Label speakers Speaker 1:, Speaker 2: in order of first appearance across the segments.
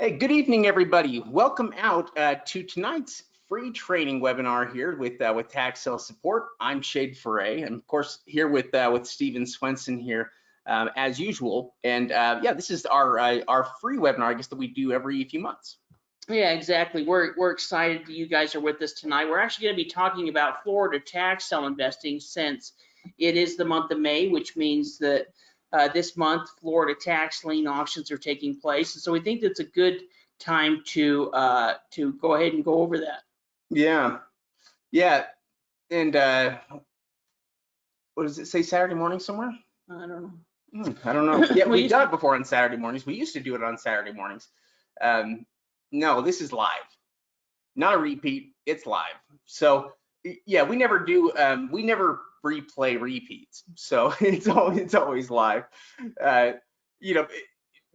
Speaker 1: Hey, good evening, everybody. Welcome out to tonight's free training webinar here with Tax Sale Support. I'm Shade Foray, and of course here with Steven Swenson here as usual. And yeah, this is our free webinar, I guess, that we do every few months.
Speaker 2: Yeah, exactly. We're excited that you guys are with us tonight. We're actually going to be talking about Florida tax sale investing since it is the month of May, which means that this month Florida tax lien auctions are taking place. And so we think that's a good time to go ahead and go over that.
Speaker 1: Yeah, yeah. And what does it say? Saturday morning somewhere?
Speaker 2: I don't know.
Speaker 1: I don't know. Yeah, we've done it before on Saturday mornings. We used to do it on Saturday mornings. No, this is live. Not a repeat, it's live. So yeah, we never do we never replay repeats, so it's always live. You know,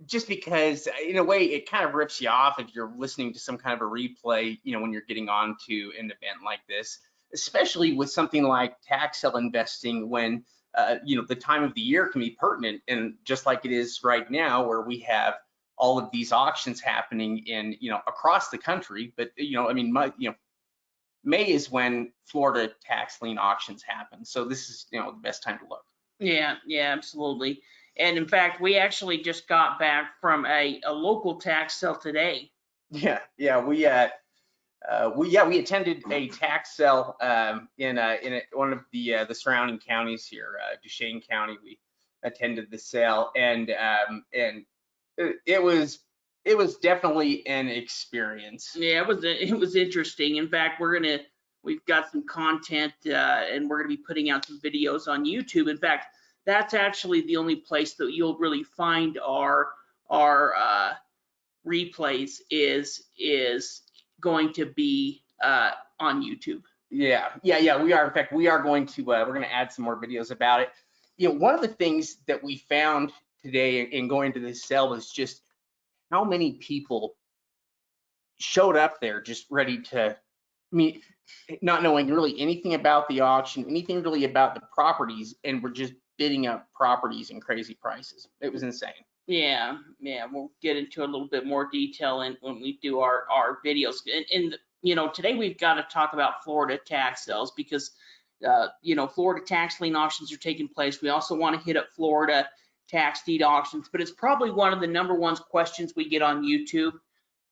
Speaker 1: just because in a way it kind of rips you off if you're listening to some kind of a replay, when you're getting on to an event like this, especially with something like tax sale investing, when the time of the year can be pertinent, and just like it is right now where we have all of these auctions happening in across the country. But I mean, May is when Florida tax lien auctions happen, so this is the best time to look.
Speaker 2: Yeah, absolutely. And in fact, we actually just got back from a local tax sale today.
Speaker 1: Yeah, we attended a tax sale in one of the surrounding counties here, Duchesne County. We attended the sale, and it was definitely an experience.
Speaker 2: Yeah, it was interesting. In fact, we've got some content and we're gonna be putting out some videos on YouTube. In fact, that's actually the only place that you'll really find our replays is going to be on YouTube.
Speaker 1: Yeah, we are. In fact, we are going to we're going to add some more videos about it. One of the things that we found today in going to this sale was just how many people showed up there just ready to meet, not knowing really anything about the auction, anything really about the properties, and we're just bidding up properties in crazy prices. It was insane.
Speaker 2: Yeah, we'll get into a little bit more detail when we do our videos. And today we've got to talk about Florida tax sales because Florida tax lien auctions are taking place. We also want to hit up Florida tax deed auctions, but it's probably one of the number one questions we get on YouTube,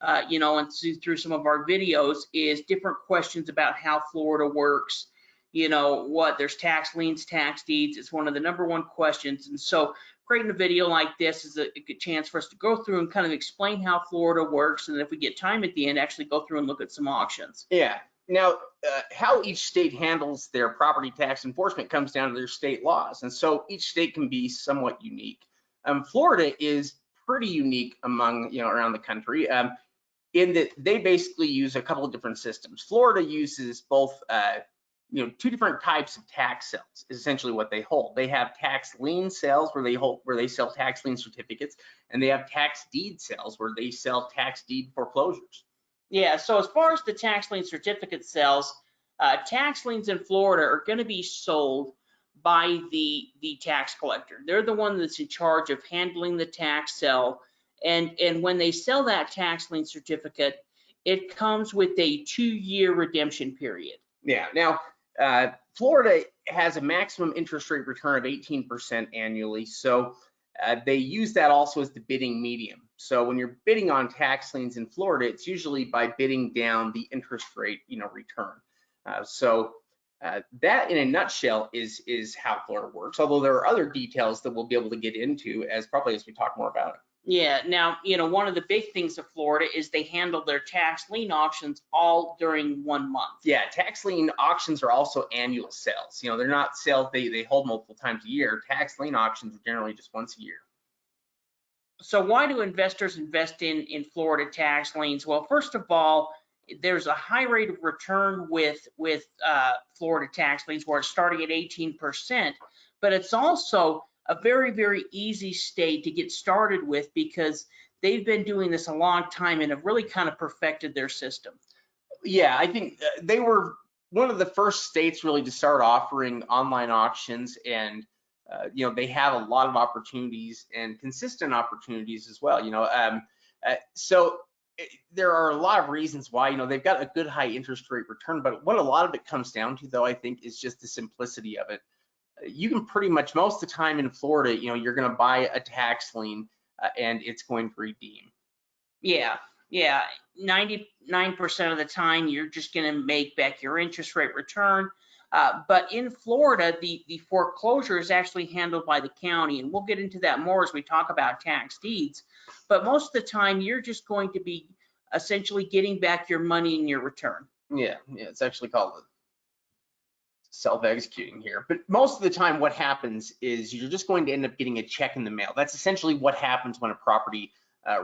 Speaker 2: and through some of our videos is different questions about how Florida works. There's tax liens, tax deeds. It's one of the number one questions. And so creating a video like this is a good chance for us to go through and kind of explain how Florida works. And if we get time at the end, actually go through and look at some auctions.
Speaker 1: Yeah. Now, how each state handles their property tax enforcement comes down to their state laws. And so each state can be somewhat unique. Florida is pretty unique among, around the country. In that they basically use a couple of different systems. Florida uses both, two different types of tax sales is essentially what they hold. They have tax lien sales where they sell tax lien certificates, and they have tax deed sales where they sell tax deed foreclosures.
Speaker 2: Yeah, so as far as the tax lien certificate sales, tax liens in Florida are going to be sold by the tax collector. They're the one that's in charge of handling the tax sale. And when they sell that tax lien certificate, it comes with a 2-year redemption period.
Speaker 1: Yeah. Now, Florida has a maximum interest rate return of 18% annually. So they use that also as the bidding medium. So when you're bidding on tax liens in Florida, it's usually by bidding down the interest rate, return. So that in a nutshell is how Florida works. Although there are other details that we'll be able to get into as we talk more about it.
Speaker 2: Yeah, now, one of the big things of Florida is they handle their tax lien auctions all during 1 month.
Speaker 1: Yeah, tax lien auctions are also annual sales. They're not sales they hold multiple times a year. Tax lien auctions are generally just once a year.
Speaker 2: So why do investors invest in Florida tax liens? Well, first of all, there's a high rate of return with Florida tax liens where it's starting at 18%, but it's also a very, very easy state to get started with because they've been doing this a long time and have really kind of perfected their system.
Speaker 1: Yeah, I think they were one of the first states really to start offering online auctions, and they have a lot of opportunities and consistent opportunities as well. There are a lot of reasons why, they've got a good high interest rate return, but what a lot of it comes down to, though, I think, is just the simplicity of it. You can pretty much, most of the time in Florida, you're going to buy a tax lien and it's going to redeem.
Speaker 2: Yeah, 99% of the time, you're just going to make back your interest rate return. But in Florida, the foreclosure is actually handled by the county, and we'll get into that more as we talk about tax deeds. But most of the time, you're just going to be essentially getting back your money in your return.
Speaker 1: Yeah, it's actually called self-executing here. But most of the time, what happens is you're just going to end up getting a check in the mail. That's essentially what happens when a property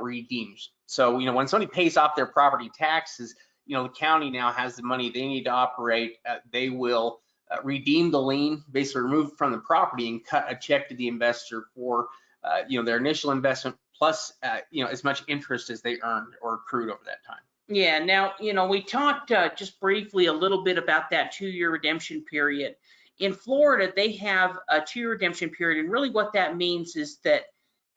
Speaker 1: redeems. So, when somebody pays off their property taxes, the county now has the money they need to operate. They will redeem the lien, basically remove it from the property and cut a check to the investor for, their initial investment plus, as much interest as they earned or accrued over that time.
Speaker 2: Yeah, now, we talked just briefly a little bit about that 2-year redemption period. In Florida, they have a 2-year redemption period, and really what that means is that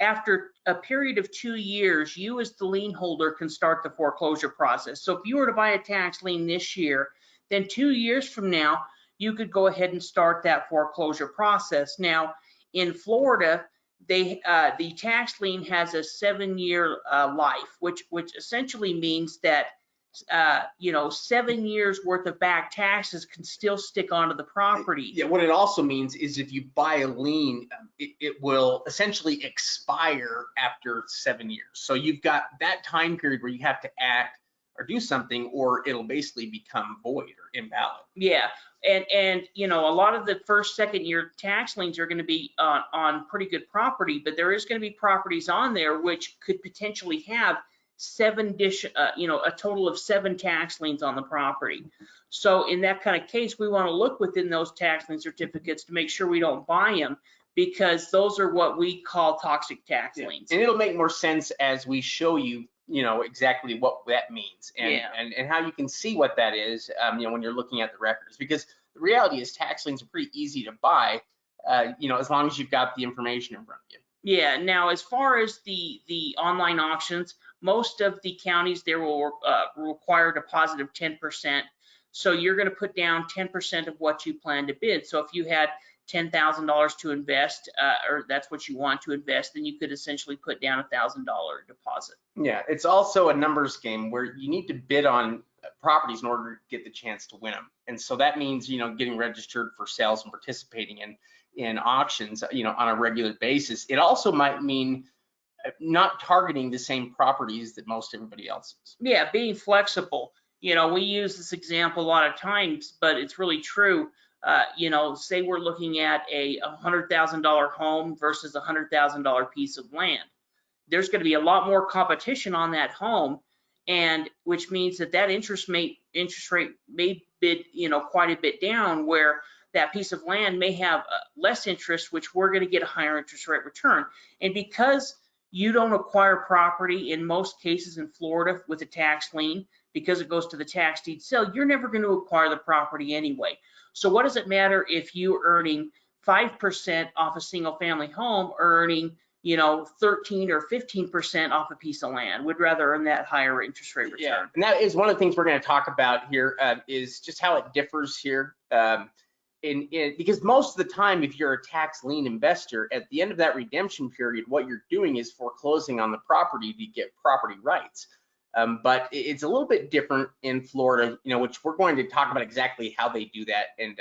Speaker 2: after a period of 2 years, you as the lien holder can start the foreclosure process. So if you were to buy a tax lien this year, then 2 years from now, you could go ahead and start that foreclosure process. Now, in Florida, the tax lien has a 7-year life, which essentially means that 7 years worth of back taxes can still stick onto the property.
Speaker 1: Yeah, what it also means is if you buy a lien, it will essentially expire after 7 years. So you've got that time period where you have to act or do something, or it'll basically become void or invalid.
Speaker 2: Yeah, and a lot of the first, second year tax liens are going to be on pretty good property, but there is going to be properties on there which could potentially have a total of 7 tax liens on the property. So in that kind of case, we want to look within those tax lien certificates to make sure we don't buy them, because those are what we call toxic tax liens.
Speaker 1: And it'll make more sense as we show you, exactly what that means and how you can see what that is, when you're looking at the records. Because the reality is tax liens are pretty easy to buy, as long as you've got the information in front of you.
Speaker 2: Yeah, now as far as the online auctions, most of the counties there will require a deposit of 10%. So you're going to put down 10% of what you plan to bid. So if you had $10,000 to invest, or that's what you want to invest, then you could essentially put down $1,000 deposit.
Speaker 1: Yeah, it's also a numbers game where you need to bid on properties in order to get the chance to win them. And so that means, getting registered for sales and participating in auctions, on a regular basis. It also might mean not targeting the same properties that most everybody else is.
Speaker 2: Yeah, being flexible. We use this example a lot of times, but it's really true. Say we're looking at a $100,000 home versus a $100,000 piece of land. There's going to be a lot more competition on that home, and which means that interest rate may bid, quite a bit down, where that piece of land may have less interest, which we're going to get a higher interest rate return. And because you don't acquire property in most cases in Florida with a tax lien, because it goes to the tax deed sale, you're never going to acquire the property anyway. So what does it matter if you're earning 5% off a single family home, or earning 13 or 15% off a piece of land? We'd rather earn that higher interest rate return.
Speaker 1: Yeah, and that is one of the things we're going to talk about here, is just how it differs here. Because most of the time, if you're a tax lien investor, at the end of that redemption period, what you're doing is foreclosing on the property to get property rights. But it's a little bit different in Florida, which we're going to talk about exactly how they do that and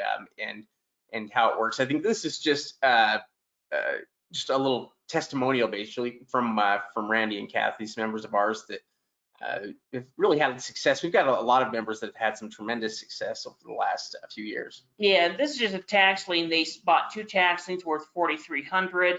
Speaker 1: how it works. I think this is just a little testimonial, basically, from Randy and Kathy, some members of ours that have really had success. We've got a lot of members that have had some tremendous success over the last few years.
Speaker 2: Yeah, this is just a tax lien. They bought 2 tax liens worth $4,300.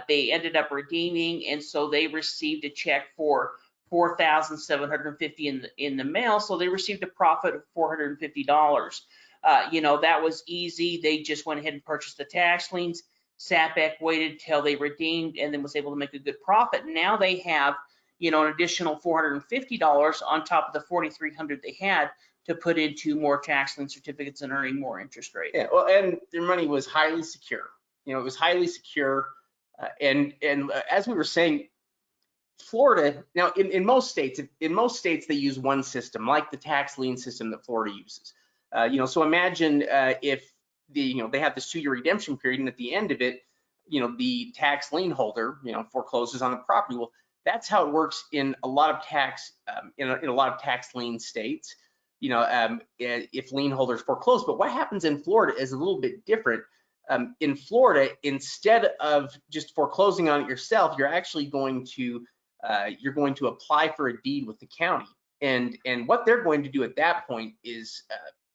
Speaker 2: They ended up redeeming, and so they received a check for $4,750 in the mail. So they received a profit of $450. That was easy. They just went ahead and purchased the tax liens, sat back, waited till they redeemed, and then was able to make a good profit. Now they have, an additional $450 on top of the $4,300 they had to put into more tax lien certificates and earning more interest rate.
Speaker 1: Yeah, well, and their money was highly secure. It was highly secure. And as we were saying, Florida, now in most states, they use one system, like the tax lien system that Florida uses. So imagine if they have this 2-year redemption period, and at the end of it, the tax lien holder, forecloses on the property. Well, that's how it works in a lot of tax in a lot of tax lien states. If lien holders foreclose, but what happens in Florida is a little bit different. In Florida, instead of just foreclosing on it yourself, you're actually going to apply for a deed with the county, and what they're going to do at that point is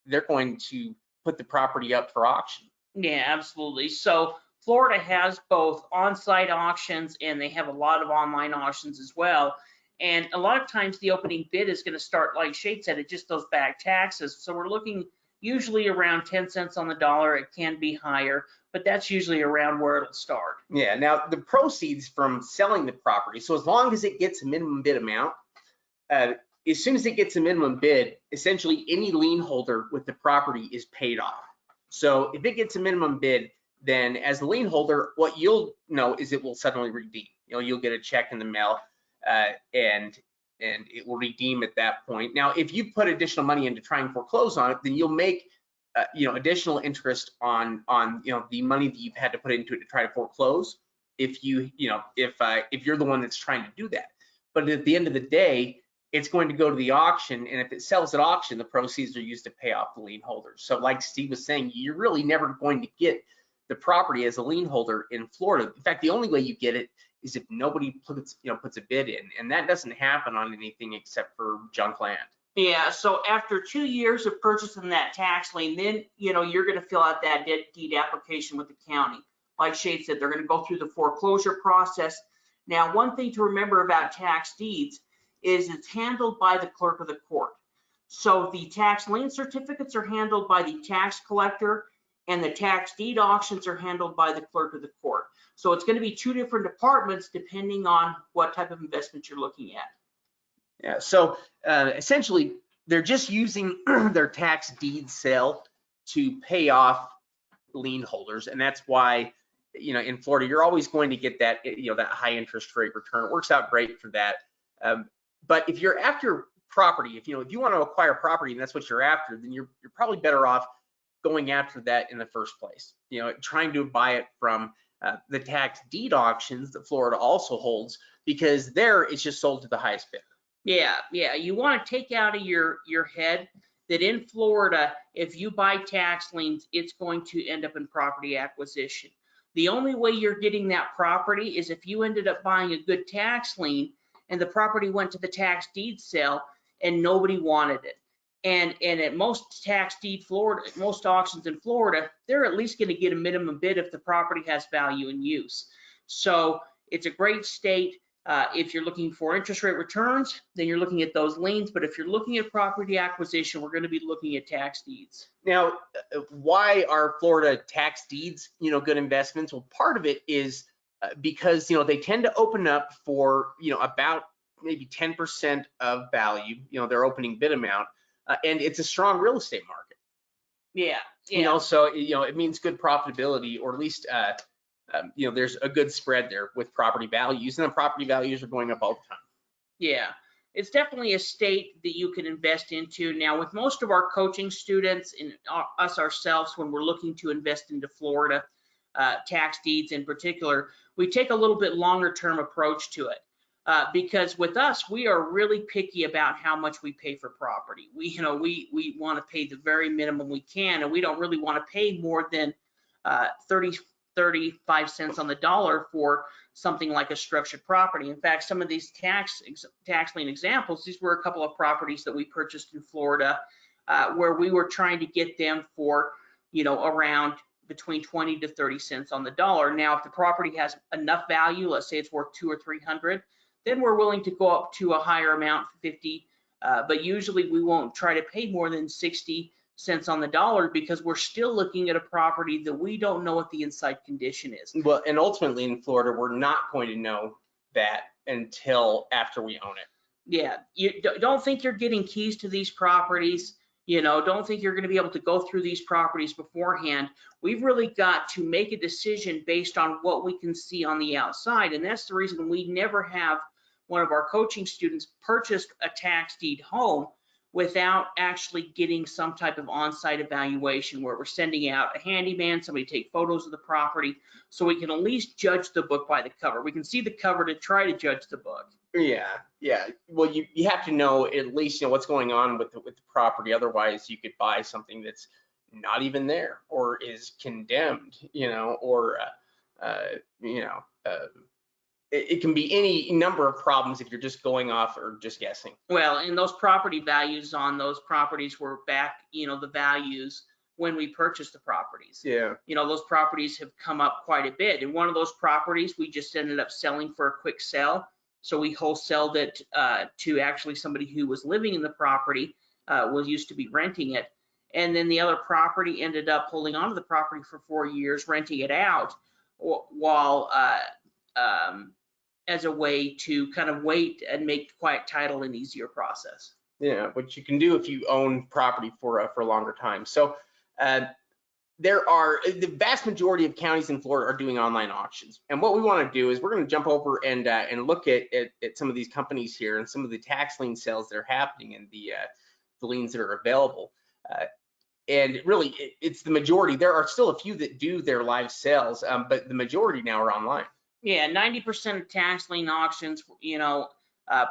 Speaker 1: they're going to put the property up for auction.
Speaker 2: Yeah, absolutely. So Florida has both on-site auctions, and they have a lot of online auctions as well. And a lot of times the opening bid is going to start, like Shade said, at just those back taxes. So we're looking usually around 10 cents on the dollar. It can be higher, but that's usually around where it'll start.
Speaker 1: Yeah, now the proceeds from selling the property, so as long as it gets a minimum bid amount, as soon as it gets a minimum bid, essentially any lien holder with the property is paid off. So if it gets a minimum bid, then as the lien holder, what you'll know is it will suddenly redeem. You'll get a check in the mail, and it will redeem at that point. Now, if you put additional money in to try and foreclose on it, then you'll make additional interest on the money that you've had to put into it to try to foreclose. If you're the one that's trying to do that. But at the end of the day, it's going to go to the auction, and if it sells at auction, the proceeds are used to pay off the lien holders. So like Steve was saying, you're really never going to get the property as a lien holder in Florida. In fact, the only way you get it is if nobody puts a bid in, and that doesn't happen on anything except for junk land.
Speaker 2: Yeah, so after 2 years of purchasing that tax lien, then you're going to fill out that deed application with the county. Like Shade said, they're going to go through the foreclosure process. Now, one thing to remember about tax deeds is it's handled by the clerk of the court. So the tax lien certificates are handled by the tax collector, and the tax deed auctions are handled by the clerk of the court. So it's going to be 2 different departments depending on what type of investment you're looking at.
Speaker 1: Yeah, so essentially they're just using their tax deed sale to pay off lien holders, and that's why in Florida you're always going to get that that high interest rate return. It works out great for that. But if you're after property, if you want to acquire property and that's what you're after, then you're probably better off going after that in the first place. Trying to buy it from the tax deed auctions that Florida also holds, because there it's just sold to the highest bidder.
Speaker 2: Yeah. You want to take out of your head that in Florida, if you buy tax liens, it's going to end up in property acquisition. The only way you're getting that property is if you ended up buying a good tax lien and the property went to the tax deed sale and nobody wanted it. And at most most auctions in Florida, they're at least going to get a minimum bid if the property has value and use. So it's a great state. If you're looking for interest rate returns, then you're looking at those liens. But if you're looking at property acquisition, we're going to be looking at tax deeds.
Speaker 1: Now, why are Florida tax deeds, good investments? Well, part of it is because, they tend to open up for, about maybe 10% of value, their opening bid amount, and it's a strong real estate market.
Speaker 2: Yeah.
Speaker 1: So, it means good profitability, or at least, there's a good spread there with property values, and the property values are going up all the time.
Speaker 2: Yeah, it's definitely a state that you can invest into. Now, with most of our coaching students and us ourselves, when we're looking to invest into Florida, tax deeds in particular, we take a little bit longer term approach to it. Because with us, we are really picky about how much we pay for property. We want to pay the very minimum we can, and we don't really want to pay more than 35 cents on the dollar for something like a structured property. In fact, some of these tax lien examples, these were a couple of properties that we purchased in Florida, where we were trying to get them for, around between 20 to 30 cents on the dollar. Now, if the property has enough value, let's say it's worth 200 or 300, then we're willing to go up to a higher amount, 50. But usually we won't try to pay more than 60 cents on the dollar, because we're still looking at a property that we don't know what the inside condition is.
Speaker 1: Well, and ultimately in Florida, we're not going to know that until after we own it.
Speaker 2: Yeah, you don't think you're getting keys to these properties. Don't think you're going to be able to go through these properties beforehand. We've really got to make a decision based on what we can see on the outside. And that's the reason we never have one of our coaching students purchased a tax deed home without actually getting some type of on-site evaluation where we're sending out a handyman, somebody take photos of the property, so we can at least judge the book by the cover. We can see the cover to try to judge the book.
Speaker 1: Yeah, yeah. Well, you have to know at least, you know, what's going on with the property. Otherwise, you could buy something that's not even there or is condemned, you know, or you know, it can be any number of problems if you're just going off or just guessing.
Speaker 2: Well, and those property values on those properties were back, you know, the values when we purchased the properties.
Speaker 1: Yeah.
Speaker 2: You know, those properties have come up quite a bit. And one of those properties, we just ended up selling for a quick sell. So we wholesaled it to actually somebody who was living in the property, was used to be renting it. And then the other property ended up holding onto the property for 4 years, renting it out while as a way to kind of wait and make quiet title an easier process.
Speaker 1: Yeah, which you can do if you own property for a longer time. So there are the vast majority of counties in Florida are doing online auctions. And what we want to do is we're going to jump over and look at some of these companies here and some of the tax lien sales that are happening and the liens that are available. And really, it's the majority. There are still a few that do their live sales, but the majority now are online.
Speaker 2: Yeah, 90% of tax lien auctions, you know,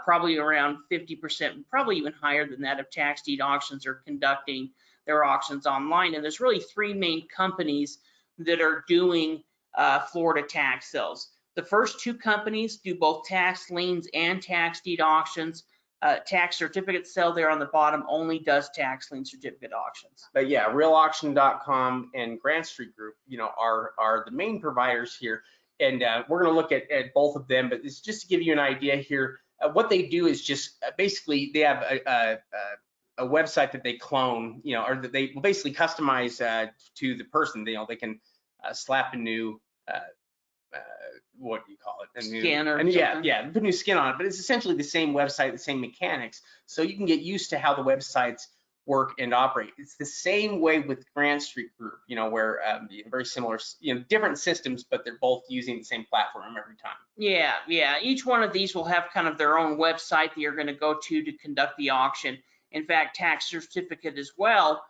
Speaker 2: probably around 50%, probably even higher than that, of tax deed auctions are conducting their auctions online. And there's really 3 main companies that are doing Florida tax sales. The first 2 companies do both tax liens and tax deed auctions. Tax certificate sale there on the bottom only does tax lien certificate auctions.
Speaker 1: But yeah, realauction.com and Grant Street Group, you know, are the main providers here. And we're going to look at both of them, but it's just to give you an idea here. What they do is just basically they have a website that they clone, you know, or that they basically customize to the person. You know, they can slap a new what do you call it? A new
Speaker 2: scanner.
Speaker 1: Yeah, put new skin on it. But it's essentially the same website, the same mechanics. So you can get used to how the websites work and operate. It's the same way with Grant Street Group, you know, where very similar, you know, different systems, but they're both using the same platform every time.
Speaker 2: Yeah, yeah. Each one of these will have kind of their own website that you're going to go to conduct the auction. In fact, tax certificate as well,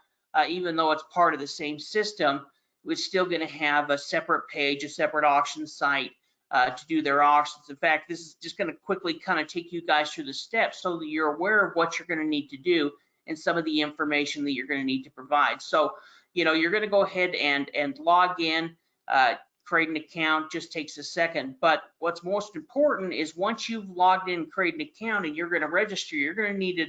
Speaker 2: even though it's part of the same system, it's still going to have a separate page, a separate auction site to do their auctions. In fact, this is just going to quickly kind of take you guys through the steps so that you're aware of what you're going to need to do and some of the information that you're going to need to provide. So, you know, you're going to go ahead and log in, create an account. Just takes a second. But what's most important is once you've logged in, create an account, and you're going to register, you're going to need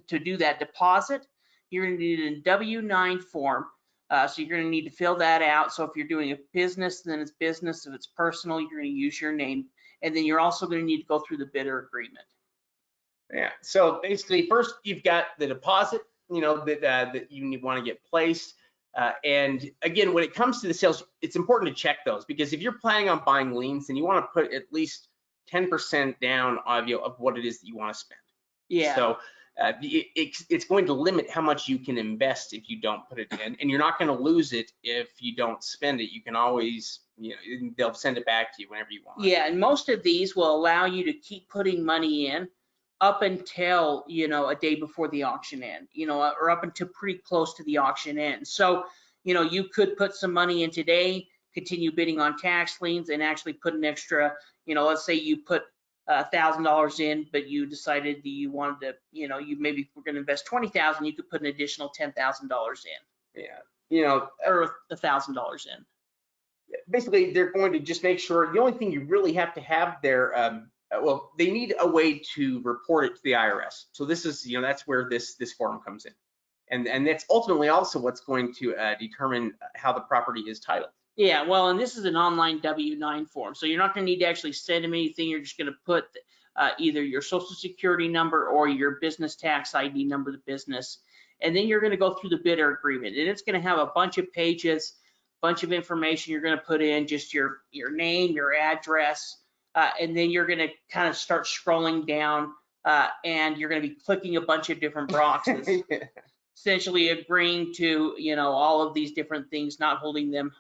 Speaker 2: to do that deposit. You're going to need a W-9 form. So you're going to need to fill that out. So if you're doing a business, then it's business. If it's personal, you're going to use your name. And then you're also going to need to go through the bidder agreement.
Speaker 1: Yeah, so basically first you've got the deposit, you know, that you want to get placed. And again, when it comes to the sales, it's important to check those, because if you're planning on buying liens, then you want to put at least 10% down of what it is that you want to spend.
Speaker 2: Yeah.
Speaker 1: So it's going to limit how much you can invest if you don't put it in, and you're not going to lose it if you don't spend it. You can always, you know, they'll send it back to you whenever you want.
Speaker 2: Yeah, and most of these will allow you to keep putting money in up until, you know, a day before the auction end, you know, or up until pretty close to the auction end. So, you know, you could put some money in today, continue bidding on tax liens, and actually put an extra, you know, let's say you put $1,000 in, but you decided that you wanted to, you know, you maybe were going to invest $20,000, you could put an additional $10,000 in.
Speaker 1: Yeah, you know,
Speaker 2: or $1,000 in.
Speaker 1: Basically, they're going to just make sure. The only thing you really have to have there, well, they need a way to report it to the IRS. So this is, you know, that's where this form comes in, and that's ultimately also what's going to determine how the property is titled.
Speaker 2: Yeah, well, and this is an online W-9 form, so you're not going to need to actually send them anything. You're just going to put either your social security number or your business tax ID number of the business, and then you're going to go through the bidder agreement, and it's going to have a bunch of pages, bunch of information you're going to put in, just your name, your address, and then you're going to kind of start scrolling down, and you're going to be clicking a bunch of different boxes. Essentially agreeing to, you know, all of these different things, not holding them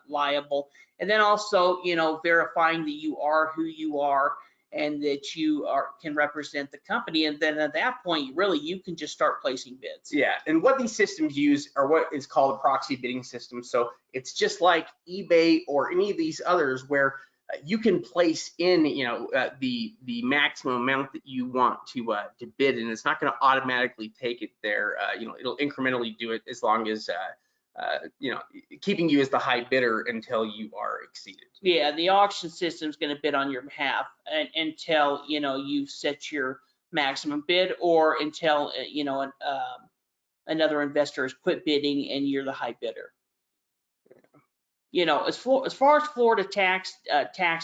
Speaker 2: liable, and then also, you know, verifying that you are who you are, and that you can represent the company. And then at that point, really, you can just start placing bids.
Speaker 1: Yeah, and what these systems use are what is called a proxy bidding system. So it's just like eBay or any of these others where you can place in, the maximum amount that you want to bid, and it's not going to automatically take it there. It'll incrementally do it as long as keeping you as the high bidder until you are exceeded.
Speaker 2: Yeah, the auction system is going to bid on your behalf until you've set your maximum bid, or until another investor has quit bidding and you're the high bidder. As far as Florida tax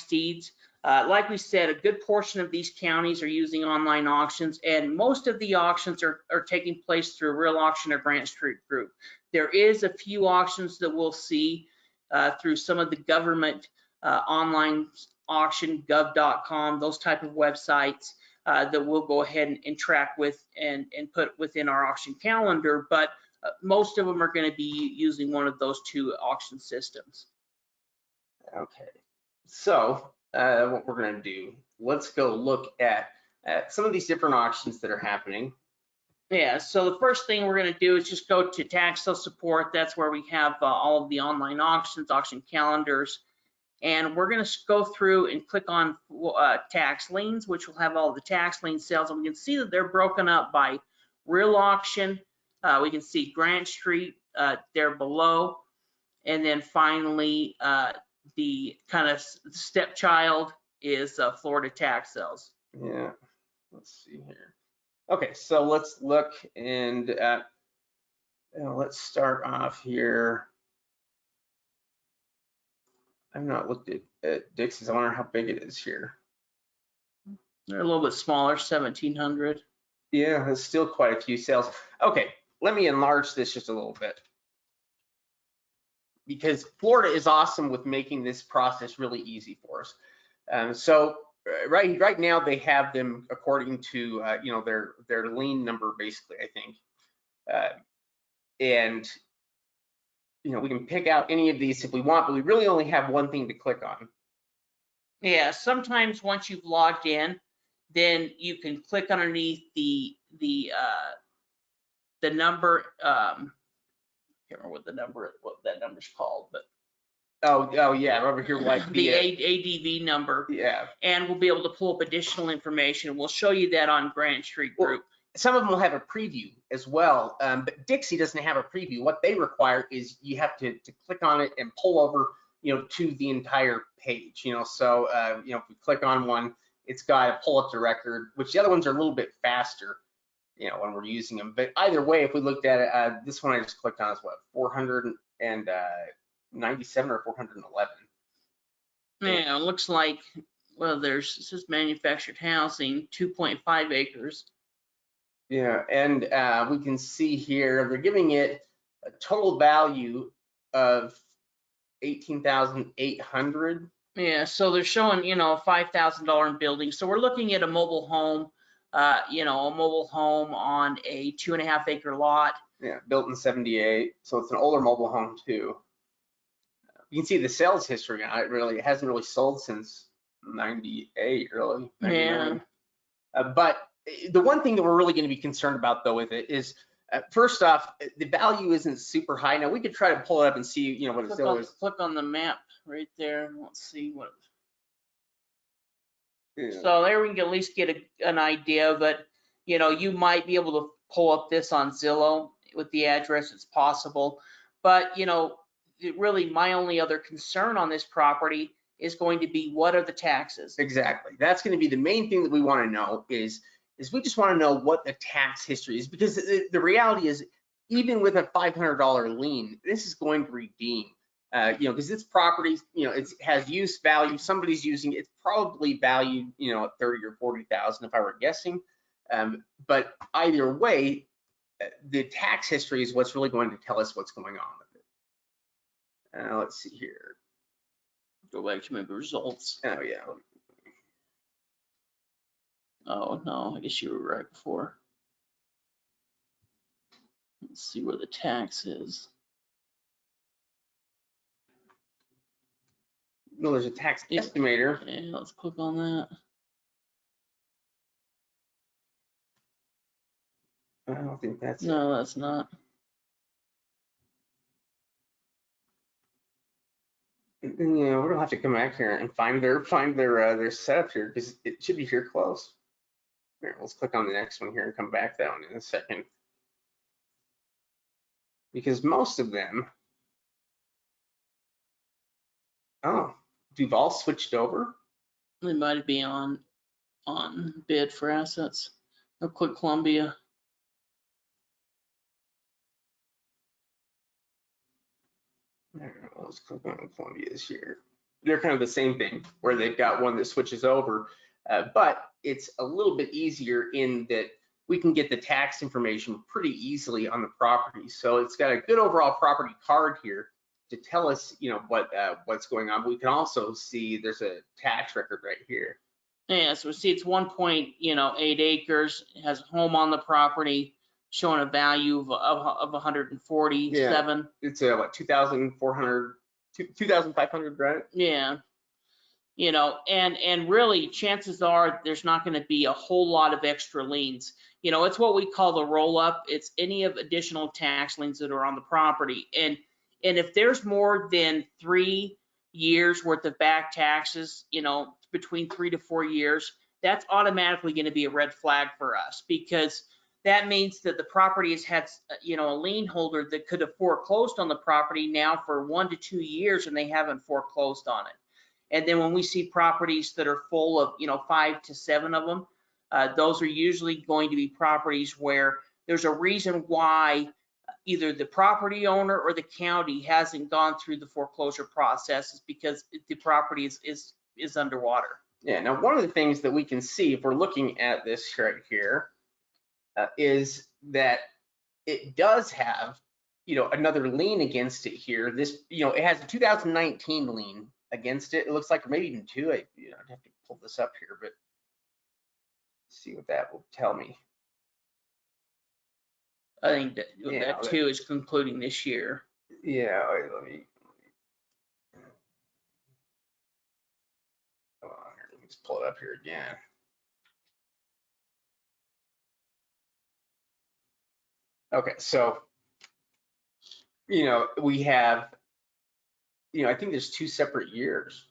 Speaker 2: deeds, like we said, a good portion of these counties are using online auctions, and most of the auctions are taking place through Real Auction or Grant Street Group. There is a few auctions that we'll see through some of the government online auction, gov.com, those type of websites that we'll go ahead and track with and put within our auction calendar, but most of them are going to be using one of those two auction systems.
Speaker 1: Okay, so what we're going to do, let's go look at some of these different auctions that are happening.
Speaker 2: Yeah, so the first thing we're going to do is just go to tax sale support. That's where we have all of the online auctions, auction calendars, and we're going to go through and click on tax liens, which will have all the tax lien sales, and we can see that they're broken up by Real Auction. We can see Grant Street there below, and then finally the kind of stepchild is Florida tax sales.
Speaker 1: Yeah, let's see here. Okay, so let's look, and let's start off here. I've not looked at Dixie's. I wonder how big it is here.
Speaker 2: They're a little bit smaller, 1,700.
Speaker 1: Yeah, there's still quite a few sales. Okay, let me enlarge this just a little bit, because Florida is awesome with making this process really easy for us. So right now they have them according to their lien number, basically, I think, and we can pick out any of these if we want, but we really only have one thing to click on.
Speaker 2: Yeah, sometimes once you've logged in, then you can click underneath the number. I can't remember what that number's called, but
Speaker 1: oh yeah, over here, like
Speaker 2: the ADV number.
Speaker 1: Yeah,
Speaker 2: and we'll be able to pull up additional information. We'll show you that on Grant Street Group.
Speaker 1: Well, some of them will have a preview as well, but Dixie doesn't have a preview. What they require is you have to click on it and pull over, to the entire page. So if we click on one, it's got to pull up the record, which the other ones are a little bit faster, when we're using them. But either way, if we looked at it, this one I just clicked on is what, 497 or 411.
Speaker 2: Yeah, it looks like, well, it says manufactured housing, 2.5 acres.
Speaker 1: Yeah, and we can see here they're giving it a total value of $18,800.
Speaker 2: Yeah, so they're showing, $5,000 in building. So we're looking at a mobile home, a mobile home on a 2.5 acre lot.
Speaker 1: Yeah, built in 78, so it's an older mobile home too. You can see the sales history on it. Really, it hasn't really sold since 98, really. 99.
Speaker 2: Yeah.
Speaker 1: But the one thing that we're really going to be concerned about, though, with it is, first off, the value isn't super high. Now we could try to pull it up and see, what it still is.
Speaker 2: Click on the map right there. Let's see what.
Speaker 1: Yeah.
Speaker 2: So there we can at least get an idea, but you might be able to pull up this on Zillow with the address. It's possible, but really my only other concern on this property is going to be, what are the taxes?
Speaker 1: Exactly. That's going to be the main thing that we want to know is we just want to know what the tax history is, because the reality is, even with a $500 lien, this is going to redeem, because it's property, it has use value. Somebody's using it. It's probably valued, at 30 or 40,000 if I were guessing. But either way, the tax history is what's really going to tell us what's going on with it. Let's see here.
Speaker 2: Go back to my results.
Speaker 1: Oh yeah.
Speaker 2: Oh no, I guess you were right before. Let's see where the tax is.
Speaker 1: No, there's a tax estimator.
Speaker 2: Yeah, let's click on that.
Speaker 1: I don't think that's it.
Speaker 2: No, that's not.
Speaker 1: And, you know, we're gonna have to come back here and find their setup here because it should be here close. Here, let's click on the next one here and come back that one in a second. Because most of them, oh, Duval switched over.
Speaker 2: They might be on bid for assets. I'll click Columbia.
Speaker 1: Let's click on Columbia's here. They're kind of the same thing where they've got one that switches over, but it's a little bit easier in that we can get the tax information pretty easily on the property. So it's got a good overall property card here to tell us, you know, what's going on. We can also see there's a tax record right here.
Speaker 2: Yeah, so see it's 1.8 acres, it has a home on the property, showing a value of 147.
Speaker 1: It's what, 2,400, 2,500, right?
Speaker 2: Yeah. You know, and really chances are there's not going to be a whole lot of extra liens. You know, it's what we call the roll up. It's any of additional tax liens that are on the property. And if there's more than 3 years worth of back taxes, you know, between 3 to 4 years, that's automatically going to be a red flag for us, because that means that the property has had, you know, a lien holder that could have foreclosed on the property now for 1 to 2 years and they haven't foreclosed on it. And then when we see properties that are full of, you know, 5 to 7 of them, those are usually going to be properties where there's a reason why either the property owner or the county hasn't gone through the foreclosure process, is because the property is underwater.
Speaker 1: Yeah, now one of the things that we can see if we're looking at this right here is that it does have, you know, another lien against it here. This, you know, it has a 2019 lien against it. It looks like, or maybe even 2. I'd have to pull this up here, but see what that will tell me.
Speaker 2: I think that 2 is concluding this year.
Speaker 1: Yeah, let me just pull it up here again. Okay, so, you know, we have, you know, I think there's 2 separate years.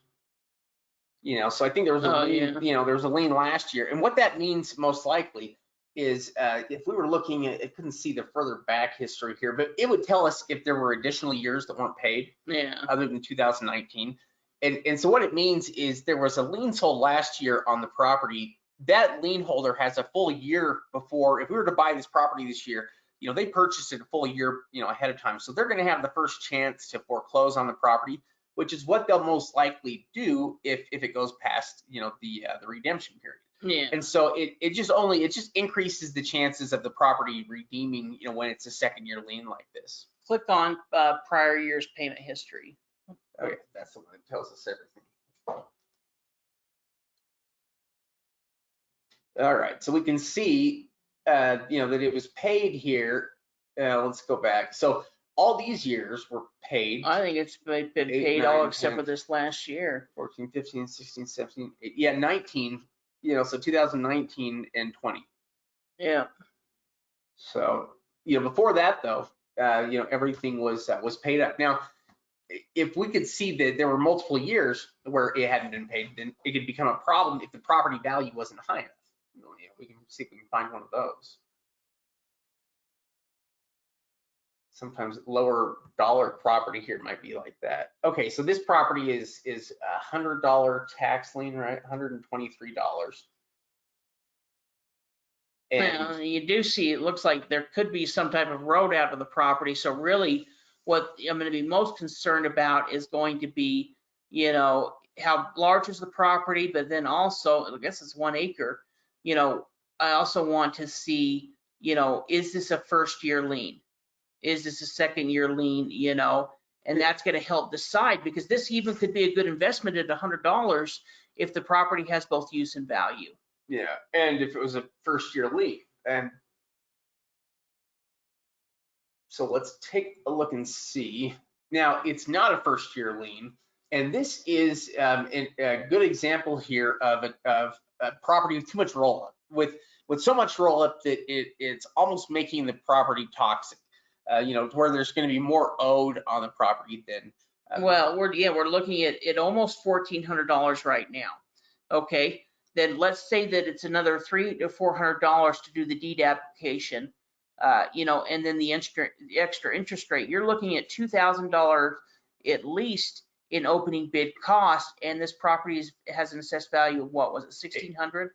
Speaker 1: You know, so I think there was a lien,
Speaker 2: yeah.
Speaker 1: You know, there was a lien last year. And what that means most likely is if we were looking at, it couldn't see the further back history here, but it would tell us if there were additional years that weren't paid, other than 2019. And so what it means is there was a lien sold last year on the property. That lien holder has a full year before, if we were to buy this property this year, you know, they purchased it a full year, you know, ahead of time. So they're going to have the first chance to foreclose on the property, which is what they'll most likely do if it goes past, you know, the redemption period.
Speaker 2: Yeah.
Speaker 1: And so it just increases the chances of the property redeeming, you know, when it's a second year lien like this.
Speaker 2: Click on prior year's payment history.
Speaker 1: Okay, that's the one that tells us everything. All right, so we can see, you know, that it was paid here. Let's go back. So all these years were paid.
Speaker 2: I think it's been paid all except for this last year.
Speaker 1: 14, 15, 16, 17, yeah, 19, you know, so 2019 and 20.
Speaker 2: Yeah.
Speaker 1: So, you know, before that though, you know, everything was paid up. Now, if we could see that there were multiple years where it hadn't been paid, then it could become a problem if the property value wasn't high enough. You know, we can see if we can find one of those. Sometimes lower dollar property here might be like that. Okay, so this property is $100 tax lien, right? $123.
Speaker 2: And you do see, it looks like there could be some type of road out of the property. So really what I'm going to be most concerned about is going to be, you know, how large is the property, but then also, I guess it's 1 acre. You know, I also want to see, you know, is this a first year lien? Is this a second year lien, you know? And that's going to help decide, because this even could be a good investment at $100 if the property has both use and value.
Speaker 1: Yeah, and if it was a first year lien. And so let's take a look and see. Now, it's not a first year lien. And this is a good example here of a property with too much roll-up, with so much roll-up that it's almost making the property toxic, to where there's going to be more owed on the property than.
Speaker 2: Well, we're looking at almost $1,400 right now. Okay, then let's say that it's another $300 to $400 to do the deed application, and then the extra interest rate. You're looking at $2,000 at least in opening bid cost, and this property has an assessed value of what was it, $1,600,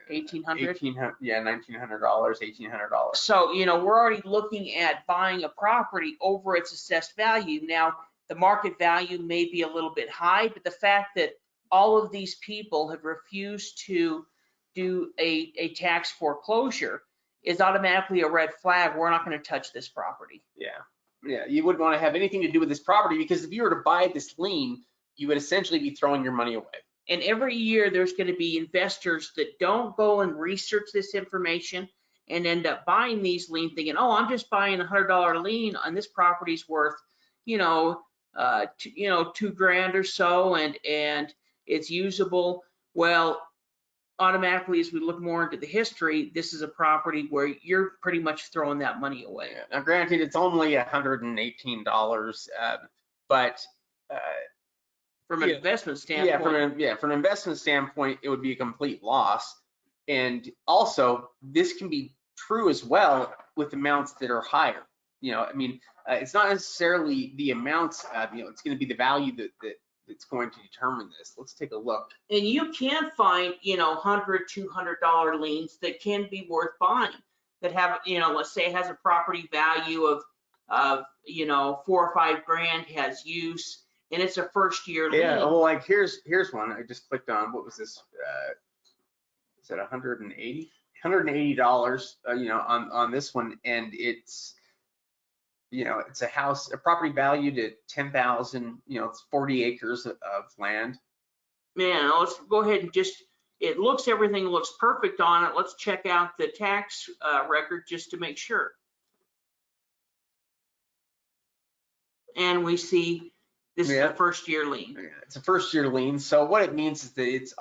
Speaker 2: $1,800?
Speaker 1: Yeah, $1,900, $1,800.
Speaker 2: So, we're already looking at buying a property over its assessed value. Now, the market value may be a little bit high, but the fact that all of these people have refused to do a tax foreclosure is automatically a red flag. We're not going to touch this property.
Speaker 1: Yeah, you wouldn't want to have anything to do with this property, because if you were to buy this lien, you would essentially be throwing your money away.
Speaker 2: And every year there's going to be investors that don't go and research this information and end up buying these lien thinking, oh, I'm just buying $100 lien on this property's worth, $2,000 or so, and it's usable. Well, automatically, as we look more into the history, this is a property where you're pretty much throwing that money away.
Speaker 1: Yeah. Now, granted, it's only $118, but
Speaker 2: from an investment standpoint.
Speaker 1: From an investment standpoint, it would be a complete loss. And also, this can be true as well with amounts that are higher. It's not necessarily the amounts. It's going to be the value that's going to determine this. Let's take a look.
Speaker 2: And you can find, $100, $200 liens that can be worth buying, that have, let's say it has a property value of $4 or $5 grand, has use, and it's a first year lien.
Speaker 1: Yeah, well, like here's one I just clicked on. What was this? Is it $180? On this one, and it's a house, a property valued at $10,000. It's 40 acres of land.
Speaker 2: Man, let's go ahead and everything looks perfect on it. Let's check out the tax record just to make sure. And we see this is a first year lien.
Speaker 1: Yeah, it's a first year lien. So what it means is that it's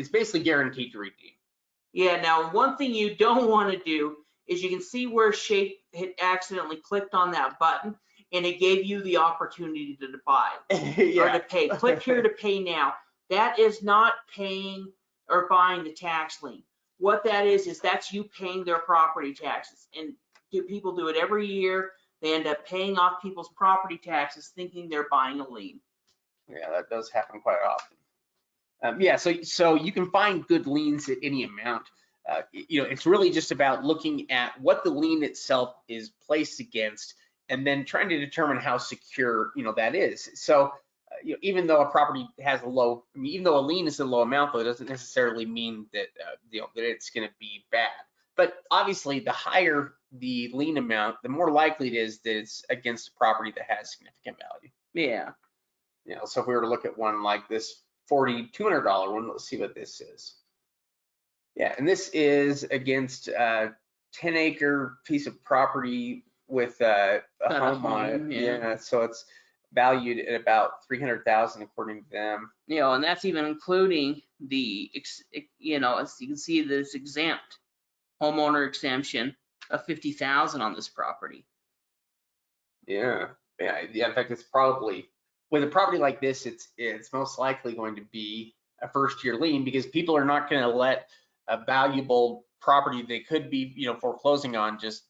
Speaker 1: basically guaranteed to redeem.
Speaker 2: Yeah, now one thing you don't want to do is, you can see where Shape had accidentally clicked on that button and it gave you the opportunity to buy or to pay. Click here to pay now. That is not paying or buying the tax lien. What that is that's you paying their property taxes. And people do it every year. They end up paying off people's property taxes thinking they're buying a lien.
Speaker 1: Yeah, that does happen quite often. So you can find good liens at any amount. It's really just about looking at what the lien itself is placed against, and then trying to determine how secure that is. So even though a property has even though a lien is a low amount, though, it doesn't necessarily mean that that it's going to be bad. But obviously, the higher the lien amount, the more likely it is that it's against a property that has significant value.
Speaker 2: Yeah.
Speaker 1: So if we were to look at one like this $4,200 one, let's see what this is. Yeah, and this is against a 10-acre piece of property with a home on it. Yeah, so it's valued at about $300,000 according to them.
Speaker 2: And that's even including the, as you can see, this exempt homeowner exemption of $50,000 on this property.
Speaker 1: Yeah. In fact, it's probably, with a property like this, it's most likely going to be a first year lien, because people are not going to let a valuable property they could be, foreclosing on just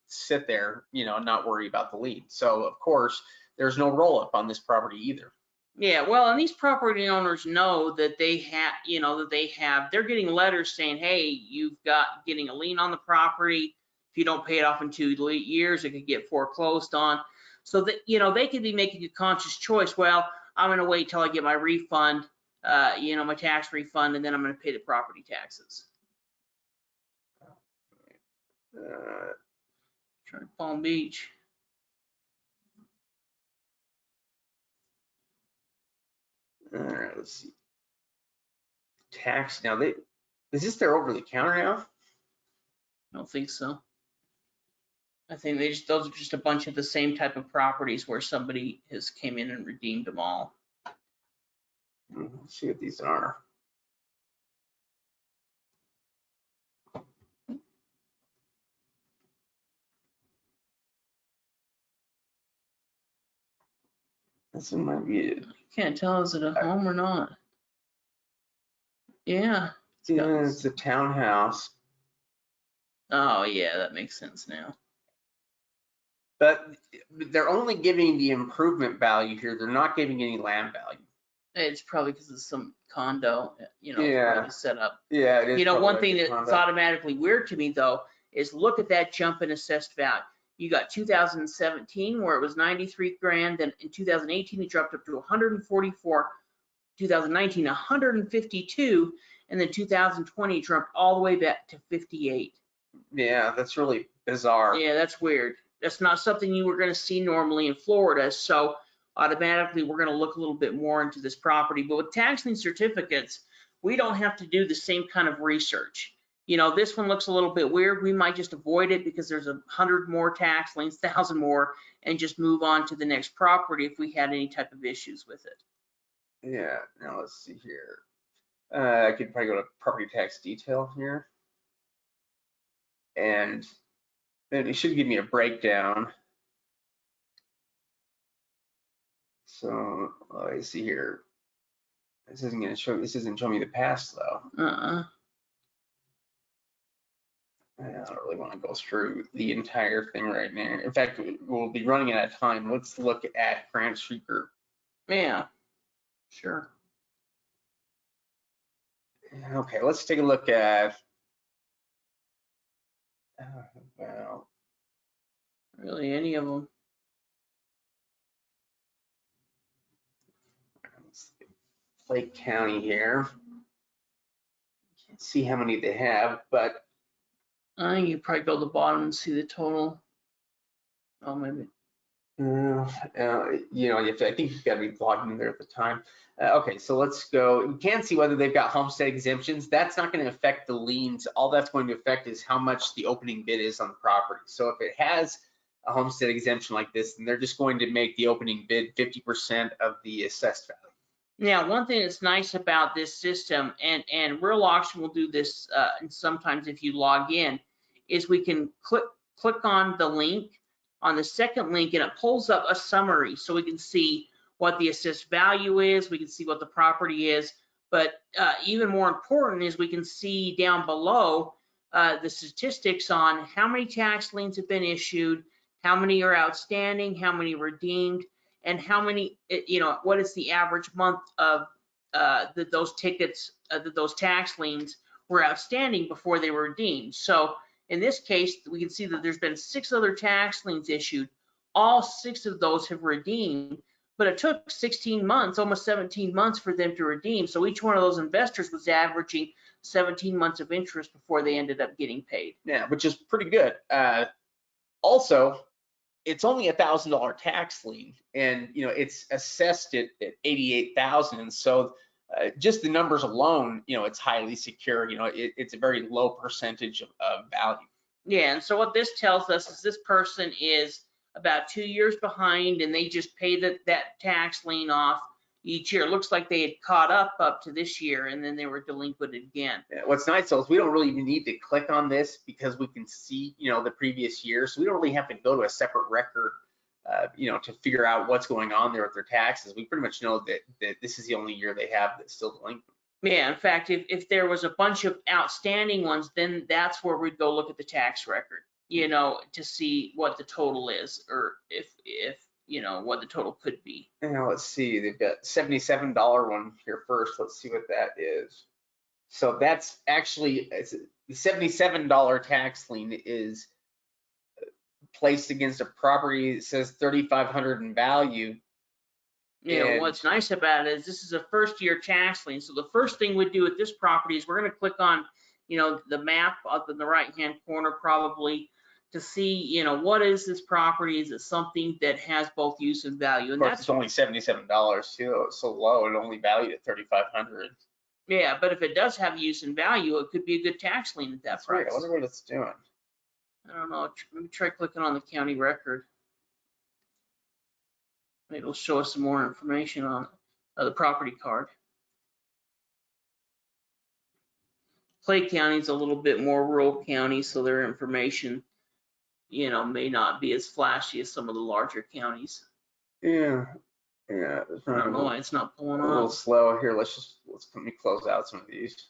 Speaker 1: sit there, and not worry about the lien. So of course, there's no roll up on this property either.
Speaker 2: Yeah, well, and these property owners know that they're getting letters saying, hey, you've got getting a lien on the property. If you don't pay it off in 2 years, it could get foreclosed on. So that, they could be making a conscious choice. Well, I'm going to wait till I get my refund, my tax refund, and then I'm going to pay the property taxes. Try Palm Beach.
Speaker 1: All right, let's see. Tax. Now, is this their over the counter now?
Speaker 2: I don't think so. I think those are just a bunch of the same type of properties where somebody has came in and redeemed them all.
Speaker 1: Let's see what these are. This one might be it.
Speaker 2: Can't tell, is it a home or not? Yeah.
Speaker 1: Yeah, it's a townhouse.
Speaker 2: Oh, yeah, that makes sense now.
Speaker 1: But they're only giving the improvement value here. They're not giving any land value.
Speaker 2: It's probably because it's some condo,
Speaker 1: Yeah.
Speaker 2: probably set up.
Speaker 1: Yeah, it is.
Speaker 2: One thing that's automatically weird to me though, is look at that jump in assessed value. You got 2017 where it was 93 grand, then in 2018 it dropped up to 144, 2019 152, and then 2020 dropped all the way back to 58.
Speaker 1: Yeah, that's really bizarre.
Speaker 2: Yeah, that's weird. That's not something you were going to see normally in Florida. So automatically we're going to look a little bit more into this property. But with tax lien certificates, we don't have to do the same kind of research. This one looks a little bit weird. We might just avoid it because there's 100 more tax liens, 1,000 more, and just move on to the next property if we had any type of issues with it.
Speaker 1: Yeah, now let's see here. I could probably go to property tax detail here. And then it should give me a breakdown. So let's see here. This isn't going to show. This isn't showing me the past though. I don't really want to go through the entire thing right now. In fact, we'll be running out of time. Let's look at Grant Street Group.
Speaker 2: Yeah, sure.
Speaker 1: Okay, let's take a look at. Well,
Speaker 2: really, any of them.
Speaker 1: Lake County here. Can't see how many they have, but
Speaker 2: I think you probably go to the bottom and see the total. Oh, maybe.
Speaker 1: I think you've got to be logged in there at the time. Okay, so let's go. You can see whether they've got homestead exemptions. That's not going to affect the liens. All that's going to affect is how much the opening bid is on the property. So if it has a homestead exemption like this, then they're just going to make the opening bid 50% of the assessed value.
Speaker 2: Now, one thing that's nice about this system, and Real Auction will do this, and sometimes if you log in, is we can click on the link, on the second link, and it pulls up a summary so we can see what the assessed value is, we can see what the property is, but even more important is we can see down below the statistics on how many tax liens have been issued, how many are outstanding, how many redeemed, and how many, what is the average month of that those tickets, that those tax liens were outstanding before they were redeemed. So in this case, we can see that there's been 6 other tax liens issued. All 6 of those have redeemed, but it took 16 months, almost 17 months for them to redeem. So each one of those investors was averaging 17 months of interest before they ended up getting paid.
Speaker 1: Yeah, which is pretty good. Also, it's only $1,000 tax lien, and it's assessed at 88,000. And so just the numbers alone, it's highly secure. It's a very low percentage of value.
Speaker 2: Yeah, and so what this tells us is this person is about 2 years behind, and they just pay that tax lien off each year. It looks like they had caught up to this year, and then they were delinquent again.
Speaker 1: Yeah, what's nice though is we don't really even need to click on this because we can see, the previous year. So we don't really have to go to a separate record, to figure out what's going on there with their taxes. We pretty much know that this is the only year they have that's still delinquent.
Speaker 2: Yeah, in fact, if there was a bunch of outstanding ones, then that's where we'd go look at the tax record, to see what the total is, or if what the total could be.
Speaker 1: Now let's see, they've got $77 one here first. Let's see what that is. So that's actually the $77 tax lien is placed against a property that says $3,500 in value.
Speaker 2: What's nice about it is this is a first year tax lien. So the first thing we do with this property is we're going to click on, the map up in the right hand corner probably to see, what is this property? Is it something that has both use and value?
Speaker 1: And that's only $77 too. It's so low and only valued at $3,500.
Speaker 2: Yeah, but if it does have use and value, it could be a good tax lien at that price.
Speaker 1: Right. I wonder what it's doing.
Speaker 2: I don't know. Let me try clicking on the county record. Maybe it'll show us some more information on the property card. Clay County is a little bit more rural county, so their information, may not be as flashy as some of the larger counties.
Speaker 1: Yeah. It's
Speaker 2: I
Speaker 1: running
Speaker 2: don't know why it's not pulling
Speaker 1: a little
Speaker 2: up.
Speaker 1: slow here. Let me close out some of these.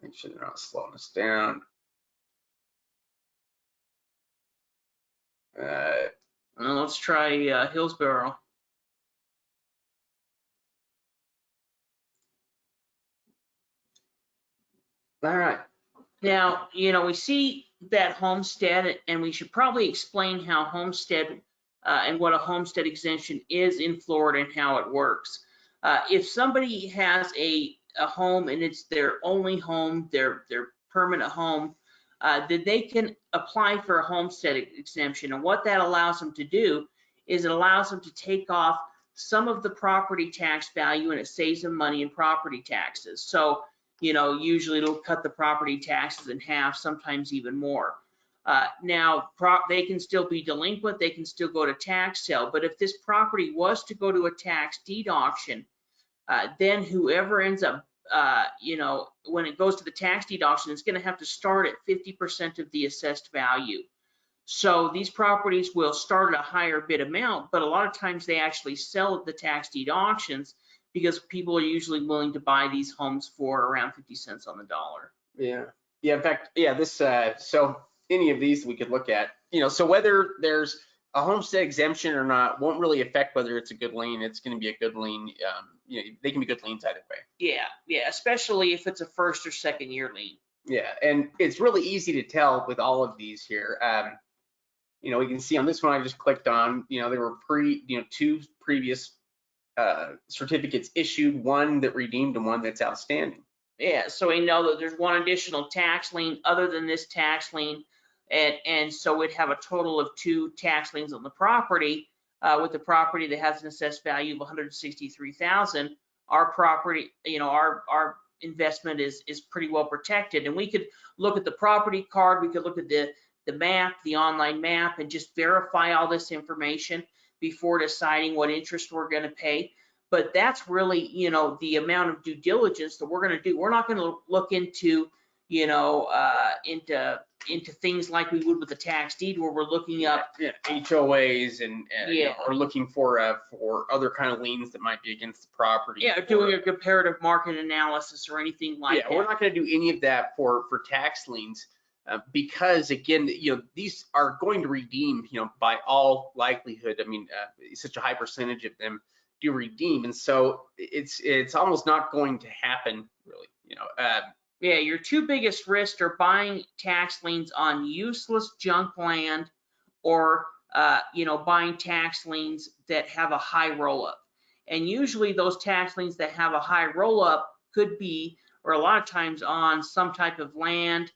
Speaker 1: Make sure they're not slowing us down.
Speaker 2: Let's try Hillsborough.
Speaker 1: All right.
Speaker 2: Now, we see that homestead, and we should probably explain how homestead and what a homestead exemption is in Florida and how it works. If somebody has a home and it's their only home, their permanent home, then they can apply for a homestead exemption. And what that allows them to do is it allows them to take off some of the property tax value, and it saves them money in property taxes. So, usually it'll cut the property taxes in half, sometimes even more. Now, they can still be delinquent, they can still go to tax sale, but if this property was to go to a tax deed auction, then whoever ends up, when it goes to the tax deed auction, it's gonna have to start at 50% of the assessed value. So these properties will start at a higher bid amount, but a lot of times they actually sell at the tax deed auctions because people are usually willing to buy these homes for around 50 cents on the dollar.
Speaker 1: Yeah. In fact, this, so any of these we could look at, so whether there's a homestead exemption or not won't really affect whether it's a good lien. It's going to be a good lien. They can be good liens either way.
Speaker 2: Yeah, especially if it's a first or second year lien.
Speaker 1: Yeah, and it's really easy to tell with all of these here. We can see on this one I just clicked on, there were two previous certificates issued, one that redeemed and one that's outstanding.
Speaker 2: Yeah, so we know that there's one additional tax lien other than this tax lien. And so we'd have a total of 2 tax liens on the property. With the property that has an assessed value of $163,000, our property, our investment is pretty well protected. And we could look at the property card, we could look at the map, the online map, and just verify all this information before deciding what interest we're going to pay. But that's really, the amount of due diligence that we're going to do. We're not going to look into, into things like we would with the tax deed, where we're looking up
Speaker 1: HOAs and or looking for other kind of liens that might be against the property.
Speaker 2: Yeah, doing a comparative market analysis or anything like that.
Speaker 1: Yeah, we're not going to do any of that for tax liens. Because again, these are going to redeem, by all likelihood. I mean, such a high percentage of them do redeem, and so it's almost not going to happen, really.
Speaker 2: Yeah, your 2 biggest risks are buying tax liens on useless junk land, or buying tax liens that have a high roll-up. And usually those tax liens that have a high roll-up could be, or a lot of times, on some type of land.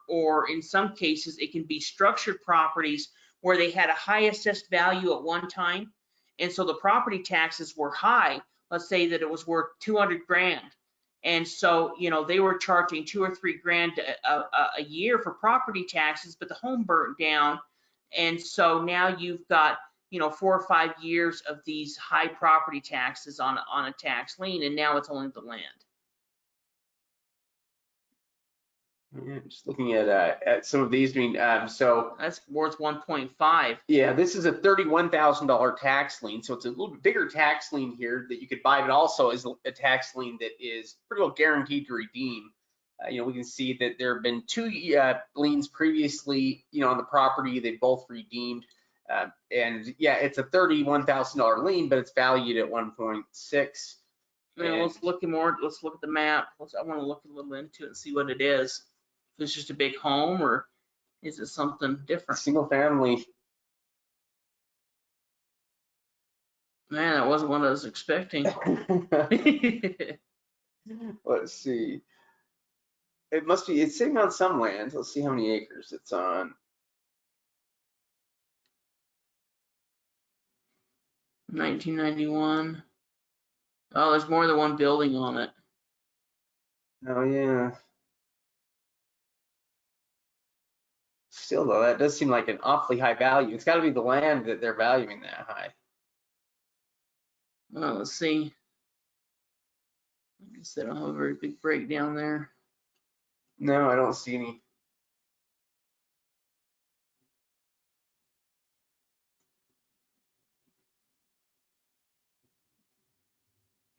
Speaker 2: Or in some cases, it can be structured properties where they had a high assessed value at one time. And so the property taxes were high. Let's say that it was worth 200 grand. And so, they were charging 2 or 3 grand a year for property taxes, but the home burnt down. And so now you've got, 4 or 5 years of these high property taxes on a tax lien, and now it's only the land.
Speaker 1: Yeah, just looking at some of these. I mean, so
Speaker 2: that's worth 1.5.
Speaker 1: Yeah, this is a $31,000 tax lien, so it's a little bit bigger tax lien here that you could buy, but also is a tax lien that is pretty well guaranteed to redeem. We can see that there have been 2 liens previously, on the property. They both redeemed, and yeah, it's a $31,000 lien, but it's valued at 1.6.
Speaker 2: Let's look at more. Let's look at the map. I want to look a little into it and see what it is. If it's just a big home, or is it something different?
Speaker 1: Single family.
Speaker 2: Man, that wasn't what I was expecting.
Speaker 1: Let's see. It's sitting on some land. Let's see how many acres it's on.
Speaker 2: 1991. Oh, there's more than one building on it.
Speaker 1: Oh, yeah.
Speaker 3: Still though, that does seem like an awfully high value. It's gotta be the land that they're valuing that high.
Speaker 2: Well, let's see. I guess they don't have a very big breakdown there.
Speaker 3: No, I don't see any.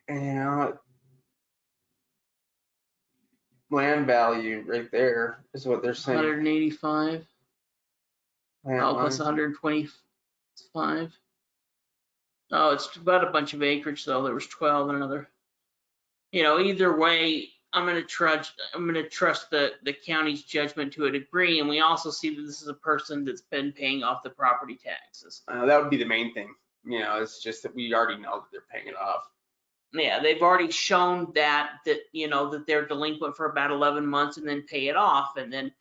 Speaker 3: Yeah, land value right there is what they're saying.
Speaker 2: 185.
Speaker 3: Land
Speaker 2: Oh, plus
Speaker 3: line.
Speaker 2: 125. Oh, it's about a bunch of acreage though. There was 12 and another. Either way, I'm gonna trust the county's judgment to a degree, and we also see that this is a person that's been paying off the property taxes.
Speaker 3: That would be the main thing. It's just that we already know that they're paying it off.
Speaker 2: Yeah, they've already shown that they're delinquent for about 11 months and then pay it off, and then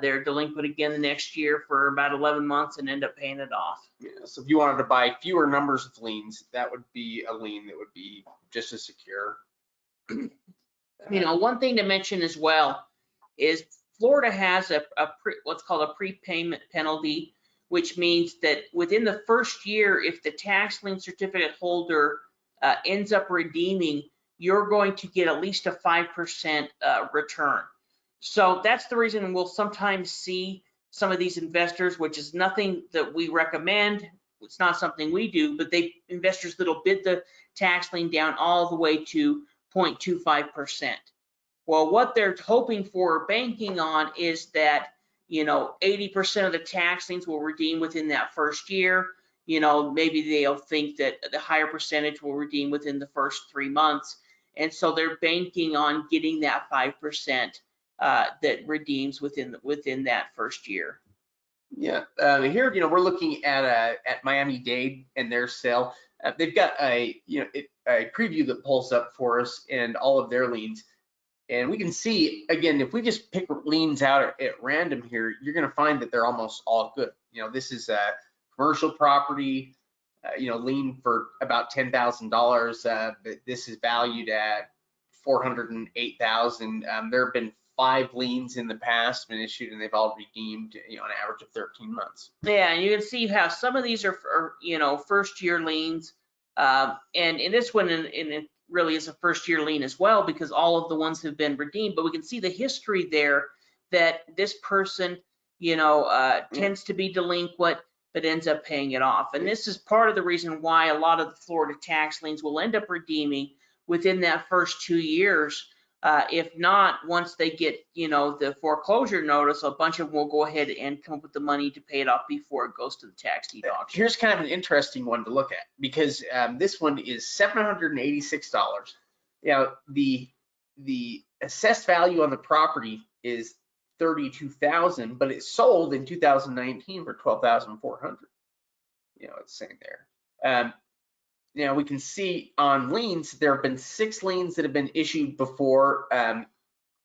Speaker 2: they're delinquent again the next year for about 11 months and end up paying it off.
Speaker 3: Yeah, so if you wanted to buy fewer numbers of liens, that would be a lien that would be just as secure.
Speaker 2: One thing to mention as well is Florida has what's called a prepayment penalty, which means that within the first year, if the tax lien certificate holder ends up redeeming, you're going to get at least a 5% return. So that's the reason we'll sometimes see some of these investors, which is nothing that we recommend. It's not something we do, but investors that'll bid the tax lien down all the way to 0.25%. Well, what they're hoping for or banking on is that 80% of the tax liens will redeem within that first year. Maybe they'll think that the higher percentage will redeem within the first 3 months, and so they're banking on getting that 5% that redeems within that first year.
Speaker 3: Yeah, here we're looking at Miami-Dade and their sale. They've got a preview that pulls up for us and all of their liens, and we can see again if we just pick liens out at random here, you're going to find that they're almost all good. This is a commercial property, lien for about $10,000. This is valued at $408,000. There have been 5 liens in the past been issued, and they've all redeemed, an average of 13 months.
Speaker 2: Yeah, and you can see how some of these are first year liens, and in this one, and it really is a first year lien as well because all of the ones have been redeemed. But we can see the history there that this person, tends to be delinquent but ends up paying it off. And this is part of the reason why a lot of the Florida tax liens will end up redeeming within that first 2 years. If not, once they get, the foreclosure notice, a bunch of them will go ahead and come up with the money to pay it off before it goes to the tax deed auction.
Speaker 3: Here's kind of an interesting one to look at because this one is $786. The assessed value on the property is $32,000, but it sold in 2019 for $12,400. It's saying there. Now we can see on liens, there have been 6 liens that have been issued before,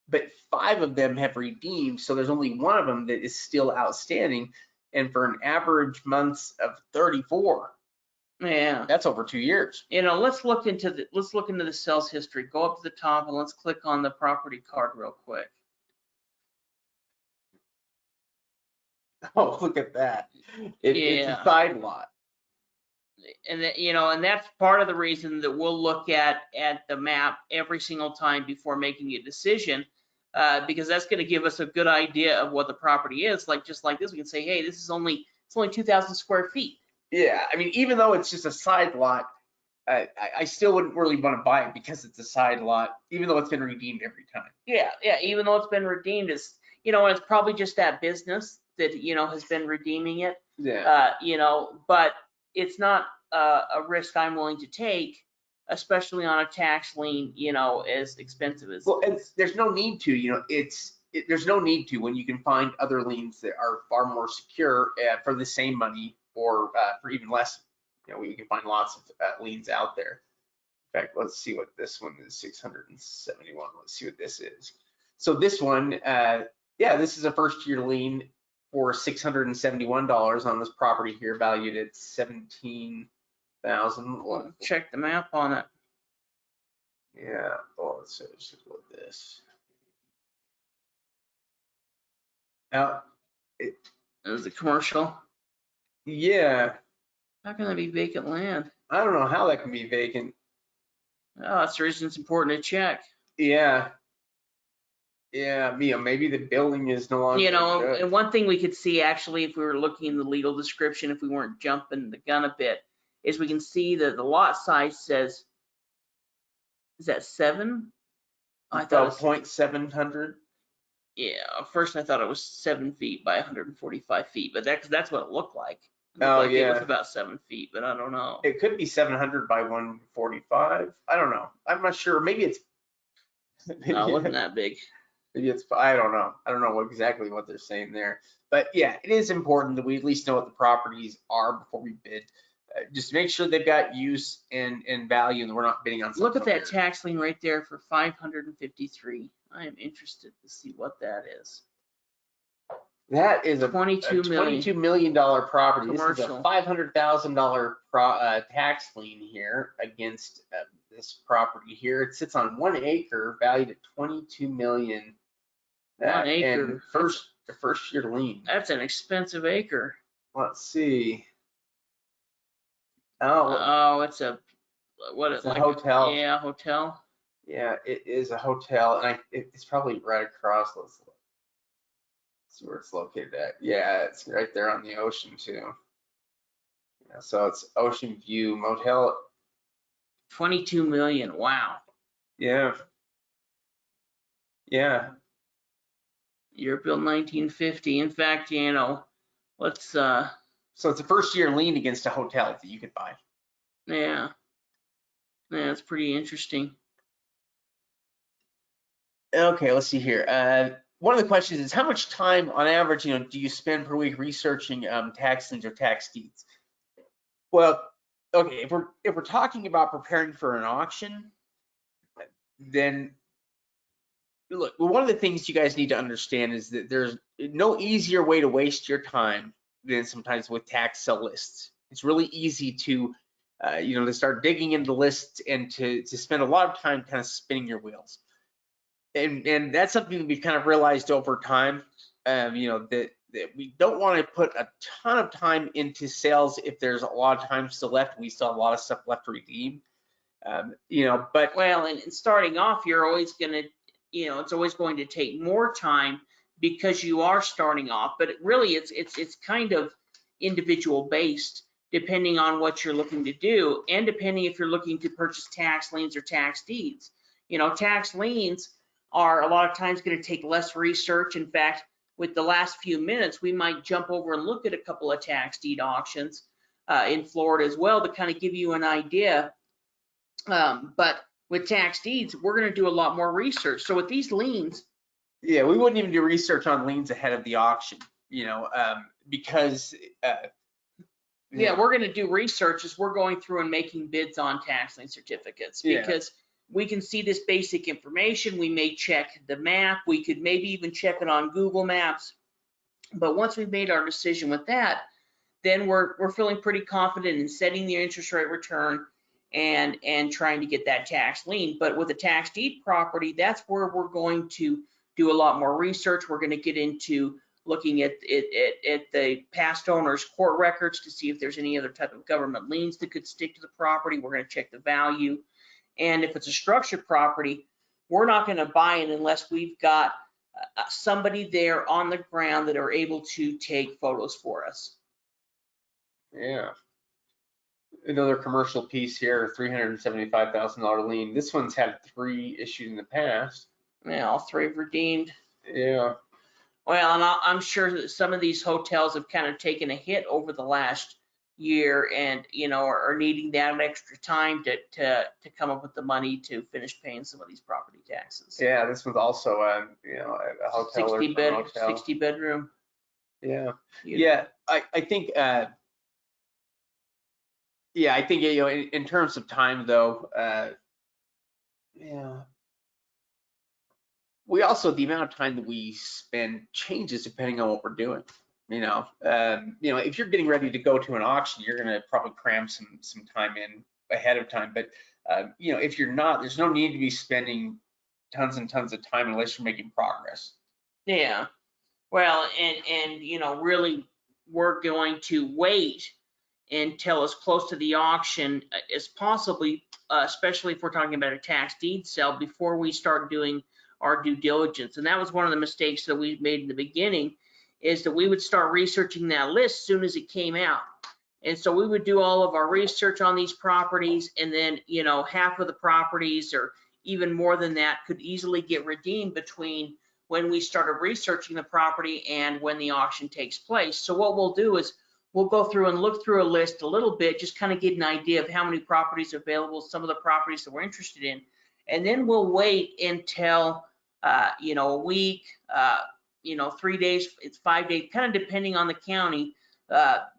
Speaker 3: but 5 of them have redeemed. So there's only 1 of them that is still outstanding. And for an average months of 34,
Speaker 2: yeah,
Speaker 3: that's over 2 years.
Speaker 2: Let's look into the sales history. Go up to the top and let's click on the property card real quick.
Speaker 3: Oh, look at that. It's a side lot.
Speaker 2: And that, and that's part of the reason that we'll look at the map every single time before making a decision, because that's going to give us a good idea of what the property is. Just like this, we can say, hey, it's only 2,000 square feet.
Speaker 3: Yeah, I mean, even though it's just a side lot, I still wouldn't really want to buy it because it's a side lot, even though it's been redeemed every time.
Speaker 2: Yeah, even though it's been redeemed, it's probably just that business that has been redeeming it.
Speaker 3: Yeah.
Speaker 2: But it's not a risk I'm willing to take, especially on a tax lien, as expensive as.
Speaker 3: Well, and there's no need to, there's no need to when you can find other liens that are far more secure for the same money or for even less. We can find lots of liens out there. In fact, let's see what this one is, 671. Let's see what this is. So this one, this is a first year lien for $671 on this property here, valued at $17,000.
Speaker 2: Check the map on it.
Speaker 3: Yeah. Oh, let's just go with this. Now,
Speaker 2: Is it commercial?
Speaker 3: Yeah,
Speaker 2: How can that be vacant land?
Speaker 3: I don't know how that can be vacant.
Speaker 2: Oh, that's the reason it's important to check.
Speaker 3: Yeah. Yeah, maybe the building is no longer.
Speaker 2: You know,
Speaker 3: good.
Speaker 2: and one thing we could see actually, if we were looking in the legal description, if we weren't jumping the gun a bit, is we can see that the lot size says, is that 7? I thought
Speaker 3: About
Speaker 2: it's,
Speaker 3: 0.700.
Speaker 2: yeah, at first I thought it was 7 feet by 145 feet, but that's what it looked like. It
Speaker 3: Oh,
Speaker 2: looked like it was
Speaker 3: yeah.
Speaker 2: about 7 feet, but I don't know.
Speaker 3: It could be 700 by 145. I don't know. I'm not sure. Maybe it's.
Speaker 2: No, it wasn't that big.
Speaker 3: Maybe it's. I don't know. I don't know exactly what they're saying there. But yeah, it is important that we at least know what the properties are before we bid. Just make sure they've got use and value, and we're not bidding on something.
Speaker 2: Look at that
Speaker 3: weird.
Speaker 2: tax lien right there for 553. I am interested to see what that is.
Speaker 3: That is a
Speaker 2: 22 million.
Speaker 3: $22 million property. This is
Speaker 2: Commercial.
Speaker 3: a $500,000 tax lien here against this property here. It sits on 1 acre, valued at $22 million.
Speaker 2: 1 acre.
Speaker 3: And the first year lien.
Speaker 2: That's an expensive acre.
Speaker 3: Let's see. Oh,
Speaker 2: Oh, it's a,
Speaker 3: it's a hotel.
Speaker 2: Yeah, hotel.
Speaker 3: Yeah, it is a hotel, and it's probably right across. Let's see where it's located at. Yeah, it's right there on the ocean too. Yeah, so it's Ocean View Motel.
Speaker 2: 22 million. Wow.
Speaker 3: Yeah. Yeah.
Speaker 2: Year built 1950. In fact, you know, let's
Speaker 3: So it's a first year lien against a hotel that you could buy.
Speaker 2: yeah. Yeah, it's pretty interesting.
Speaker 1: Okay, let's see here. One of the questions is how much time on average, do you spend per week researching tax liens or tax deeds? Well, okay, if we're talking about preparing for an auction, then look, one of the things you guys need to understand is that there's no easier way to waste your time than sometimes with tax sale lists. It's really easy to to start digging into lists and to spend a lot of time kind of spinning your wheels. And that's something that we've kind of realized over time, that we don't want to put a ton of time into sales if there's a lot of time still left. We still have a lot of stuff left to redeem, but.
Speaker 2: Well, and starting off, you're always gonna, it's always going to take more time because you are starting off, but really it's kind of individual based depending on what you're looking to do and depending if you're looking to purchase tax liens or tax deeds. Tax liens are a lot of times going to take less research. In fact, with the last few minutes, we might jump over and look at a couple of tax deed auctions in Florida as well to kind of give you an idea. But with tax deeds, we're going to do a lot more research. So with these liens,
Speaker 1: yeah, we wouldn't even do research on liens ahead of the auction, because
Speaker 2: yeah, we're going to do research as we're going through and making bids on tax lien certificates because we can see this basic information. We may check the map. We could maybe even check it on Google Maps. But once we've made our decision with that, then we're feeling pretty confident in setting the interest rate return and trying to get that tax lien. But with a tax deed property, that's where we're going to do a lot more research. We're going to get into looking at the past owner's court records to see if there's any other type of government liens that could stick to the property. We're going to check the value. And if it's a structured property, we're not going to buy it unless we've got somebody there on the ground that are able to take photos for us.
Speaker 3: Yeah. Another commercial piece here, $375,000 lien. This one's had 3 issued in the past.
Speaker 2: Yeah, all 3 have redeemed.
Speaker 3: Yeah.
Speaker 2: Well, and I'm sure that some of these hotels have kind of taken a hit over the last year and, are needing that extra time to come up with the money to finish paying some of these property taxes.
Speaker 3: Yeah, this one's also a hotel
Speaker 2: 60 bedroom.
Speaker 3: Yeah.
Speaker 1: Yeah, I think in terms of time though, we also, the amount of time that we spend changes depending on what we're doing. If you're getting ready to go to an auction, you're going to probably cram some time in ahead of time. But if you're not, there's no need to be spending tons and tons of time unless you're making progress.
Speaker 2: Yeah. Well, and really we're going to wait until as close to the auction as possibly, especially if we're talking about a tax deed sale, before we start doing our due diligence. And that was one of the mistakes that we made in the beginning, is that we would start researching that list as soon as it came out. And so we would do all of our research on these properties, and then, you know, half of the properties or even more than that could easily get redeemed between when we started researching the property and when the auction takes place. So what we'll do is we'll go through and look through a list a little bit, just kind of get an idea of how many properties are available, some of the properties that we're interested in. And then we'll wait until, you know, a week, you know, 3 days, it's 5 days, kind of depending on the county,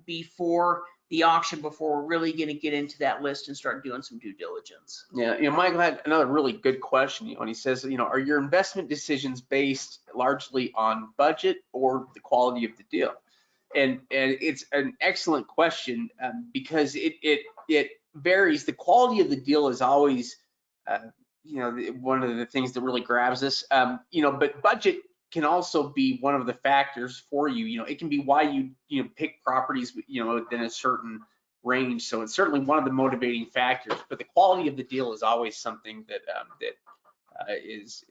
Speaker 2: before the auction, before we're really going to get into that list and start doing some due diligence.
Speaker 3: Yeah, you know, Michael had another really good question, you know, and he says, you know, are your investment decisions based largely on budget or the quality of the deal? And it's an excellent question, because it varies. The quality of the deal is always, you know, one of the things that really grabs us. You know, but budget can also be one of the factors for you. You know, it can be why you know, pick properties, you know, within a certain range. So it's certainly one of the motivating factors. But the quality of the deal is always something that is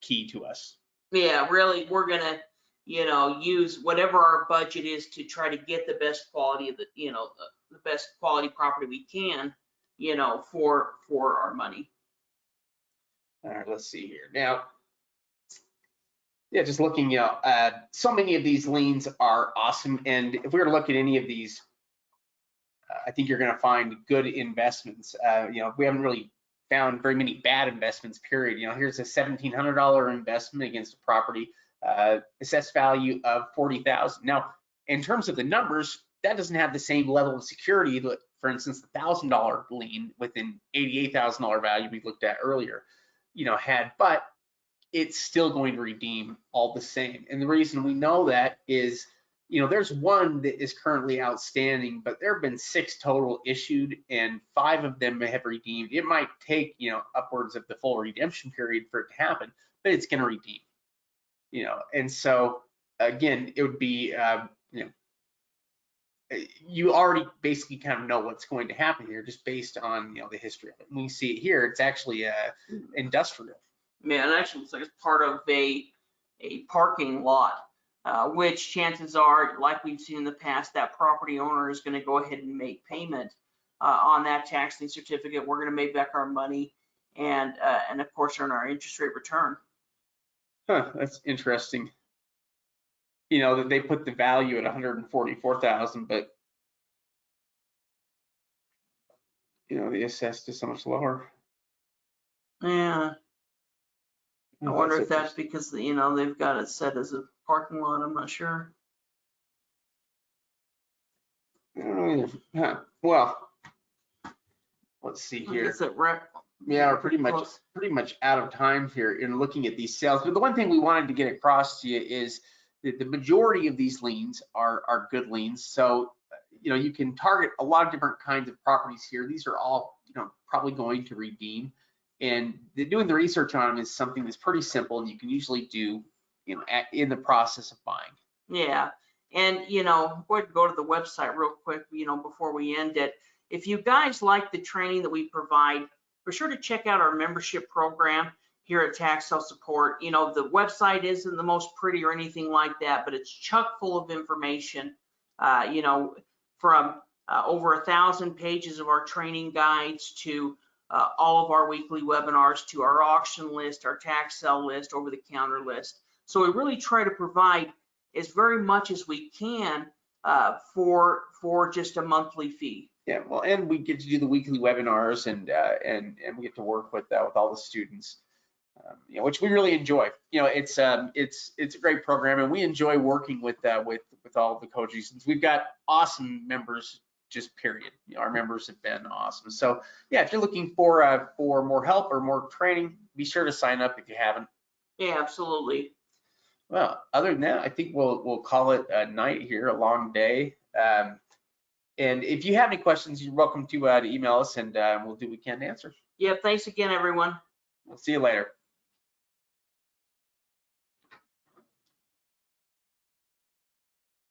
Speaker 3: key to us.
Speaker 2: Yeah, really, we're gonna, you know, use whatever our budget is to try to get the best quality of the, you know, the best quality property we can, you know, for our money.
Speaker 3: All right, let's see here. Now, yeah, just looking, you know, so many of these liens are awesome. And if we were to look at any of these, I think you're going to find good investments. You know, we haven't really found very many bad investments, period. You know, here's a $1,700 investment against a property, assessed value of $40,000. Now, in terms of the numbers, that doesn't have the same level of security that, for instance, the $1,000 lien with an $88,000 value we looked at earlier, you know, had, but it's still going to redeem all the same. And the reason we know that is, you know, there's one that is currently outstanding, but there have been 6 total issued and 5 of them have redeemed. It might take, you know, upwards of the full redemption period for it to happen, but it's going to redeem, you know. And so again, it would be, you know, you already basically kind of know what's going to happen here just based on, you know, the history of it. And we see it here, it's actually industrial.
Speaker 2: Yeah, and actually looks like it's part of a parking lot, which chances are, like we've seen in the past, that property owner is going to go ahead and make payment on that tax lien certificate. We're going to make back our money and of course earn our interest rate return.
Speaker 3: Huh, that's interesting. You know, that they put the value at 144,000, but you know, the assessed is so much lower.
Speaker 2: Yeah. I
Speaker 3: Oh,
Speaker 2: wonder
Speaker 3: that's
Speaker 2: if that's because, you know, they've got it set as a parking lot. I'm not sure.
Speaker 3: I don't know either. Huh. Well, let's see here.
Speaker 2: Is it right?
Speaker 3: Yeah, we're pretty much out of time here in looking at these sales. But the one thing we wanted to get across to you is that the majority of these liens are good liens. So, you know, you can target a lot of different kinds of properties here. These are all, you know, probably going to redeem. And doing the research on them is something that's pretty simple, and you can usually do, you know, in the process of buying.
Speaker 2: Yeah, and you know, we'll go to the website real quick, you know, before we end it. If you guys like the training that we provide, be sure to check out our membership program here at Tax Sale Support. You know, the website isn't the most pretty or anything like that, but it's chock full of information. You know, from over 1,000 pages of our training guides to all of our weekly webinars, to our auction list, our tax sale list, over the counter list. So we really try to provide as very much as we can for just a monthly fee.
Speaker 3: Yeah, well, and we get to do the weekly webinars, and we get to work with all the students, you know, which we really enjoy. You know, it's a great program, and we enjoy working with all the coaches. We've got awesome members. Just period. You know, our members have been awesome. So yeah, if you're looking for more help or more training, be sure to sign up if you haven't.
Speaker 2: Yeah, absolutely.
Speaker 3: Well, other than that, I think we'll call it a night here, a long day. And if you have any questions, you're welcome to email us, and we'll do what we can to answer.
Speaker 2: Yeah, thanks again, everyone.
Speaker 3: We'll see you later.